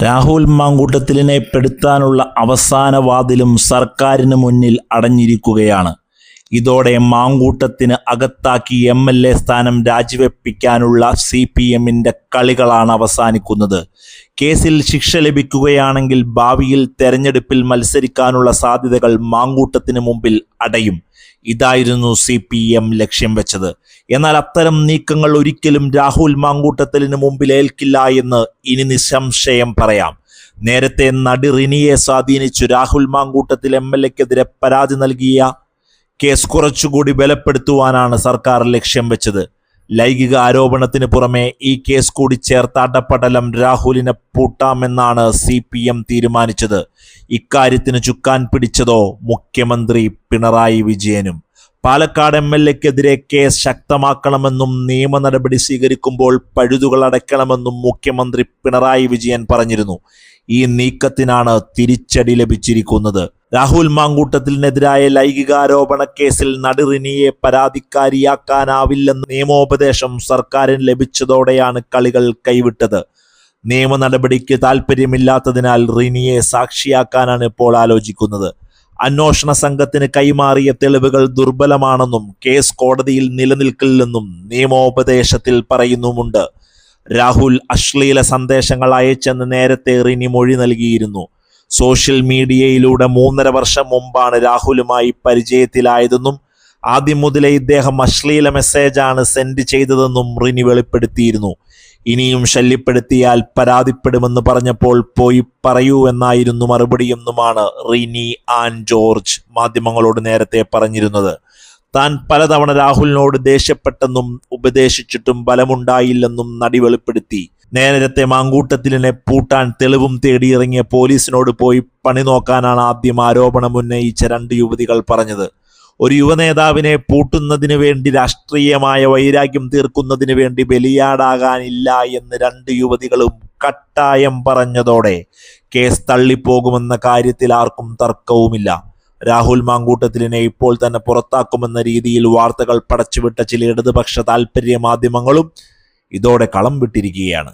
രാഹുൽ മാങ്കൂട്ടത്തിലിനെ പെടുത്താനുള്ള അവസാന വാതിലും സർക്കാരിന് മുന്നിൽ അടഞ്ഞിരിക്കുകയാണ്. ഇതോടെ മാങ്കൂട്ടത്തിന് അകത്താക്കി MLA സ്ഥാനം രാജിവെപ്പിക്കാനുള്ള CPMന്റെ കളികളാണ് അവസാനിക്കുന്നത്. കേസിൽ ശിക്ഷ ലഭിക്കുകയാണെങ്കിൽ ഭാവിയിൽ തെരഞ്ഞെടുപ്പിൽ മത്സരിക്കാനുള്ള സാധ്യതകൾ മാങ്കൂട്ടത്തിന് മുമ്പിൽ അടയും. ഇതായിരുന്നു CPM ലക്ഷ്യം വെച്ചത്. എന്നാൽ അത്തരം നീക്കങ്ങൾ ഒരിക്കലും രാഹുൽ മാങ്കൂട്ടത്തിലിന് മുമ്പിൽ ഏൽക്കില്ല എന്ന് ഇനി നിസ്സംശയം പറയാം. നേരത്തെ നടി റിനിയെ സ്വാധീനിച്ചു രാഹുൽ മാങ്കൂട്ടത്തിൽ MLAക്കെതിരെ പരാതി നൽകിയ കേസ് കുറച്ചുകൂടി ബലപ്പെടുത്തുവാനാണ് സർക്കാർ ലക്ഷ്യം വെച്ചത്. ലൈംഗിക ആരോപണത്തിന് പുറമെ ഈ കേസ് കൂടി ചേർത്ത് അടപടലം രാഹുലിനെ പൂട്ടാമെന്നാണ് CPM തീരുമാനിച്ചത്. ഇക്കാര്യത്തിന് ചുക്കാൻ പിടിച്ചതോ മുഖ്യമന്ത്രി പിണറായി വിജയനും. പാലക്കാട് MLAക്കെതിരെ കേസ് ശക്തമാക്കണമെന്നും നിയമ നടപടി സ്വീകരിക്കുമ്പോൾ പഴുതുകൾ അടയ്ക്കണമെന്നും മുഖ്യമന്ത്രി പിണറായി വിജയൻ പറഞ്ഞിരുന്നു. ഈ നീക്കത്തിനാണ് തിരിച്ചടി ലഭിച്ചിരിക്കുന്നത്. രാഹുൽ മാങ്കൂട്ടത്തിനെതിരായ ലൈംഗികാരോപണ കേസിൽ നടി റിനിയെ പരാതിക്കാരിയാക്കാനാവില്ലെന്ന് നിയമോപദേശം സർക്കാരിന് ലഭിച്ചതോടെയാണ് കളികൾ കൈവിട്ടത്. നിയമ നടപടിക്ക് താല്പര്യമില്ലാത്തതിനാൽ റിനിയെ സാക്ഷിയാക്കാനാണ് ഇപ്പോൾ ആലോചിക്കുന്നത്. അന്വേഷണ സംഘത്തിന് കൈമാറിയ തെളിവുകൾ ദുർബലമാണെന്നും കേസ് കോടതിയിൽ നിലനിൽക്കില്ലെന്നും നിയമോപദേശത്തിൽ പറയുന്നുമുണ്ട്. രാഹുൽ അശ്ലീല സന്ദേശങ്ങൾ അയച്ചെന്ന് നേരത്തെ റിനി മൊഴി നൽകിയിരുന്നു. സോഷ്യൽ മീഡിയയിലൂടെ 3.5 വർഷം മുമ്പാണ് രാഹുലുമായി പരിചയത്തിലായതെന്നും ആദ്യം മുതലേ ഇദ്ദേഹം അശ്ലീല മെസ്സേജാണ് സെൻഡ് ചെയ്തതെന്നും റിനി വെളിപ്പെടുത്തിയിരുന്നു. ഇനിയും ശല്യപ്പെടുത്തിയാൽ പരാതിപ്പെടുമെന്ന് പറഞ്ഞപ്പോൾ പോയി പറയൂ എന്നായിരുന്നു മറുപടിയെന്നുമാണ് റിനി ആൻ ജോർജ് മാധ്യമങ്ങളോട് നേരത്തെ പറഞ്ഞിരുന്നത്. താൻ പലതവണ രാഹുലിനോട് ദേഷ്യപ്പെട്ടെന്നും ഉപദേശിച്ചിട്ടും ഫലമുണ്ടായില്ലെന്നും നടി വെളിപ്പെടുത്തി. നേരത്തെ മാങ്കൂട്ടത്തിലിനെ പൂട്ടാൻ തെളിവും തേടിയിറങ്ങിയ പോലീസിനോട് പോയി പണി നോക്കാനാണ് ആദ്യം ആരോപണം ഉന്നയിച്ച 2 യുവതികൾ പറഞ്ഞത്. ഒരു യുവനേതാവിനെ പൂട്ടുന്നതിന് വേണ്ടി രാഷ്ട്രീയമായ വൈരാഗ്യം തീർക്കുന്നതിന് വേണ്ടി ബലിയാടാകാനില്ല എന്ന് 2 യുവതികളും കട്ടായം പറഞ്ഞതോടെ കേസ് തള്ളിപ്പോകുമെന്ന കാര്യത്തിൽ ആർക്കും തർക്കവുമില്ല. രാഹുൽ മാങ്കൂട്ടത്തിലിനെ ഇപ്പോൾ തന്നെ പുറത്താക്കുമെന്ന രീതിയിൽ വാർത്തകൾ പടച്ചുവിട്ട ചില ഇടതുപക്ഷ താൽപര്യ മാധ്യമങ്ങളും ഇതോടെ കളം വിട്ടിരിക്കുകയാണ്.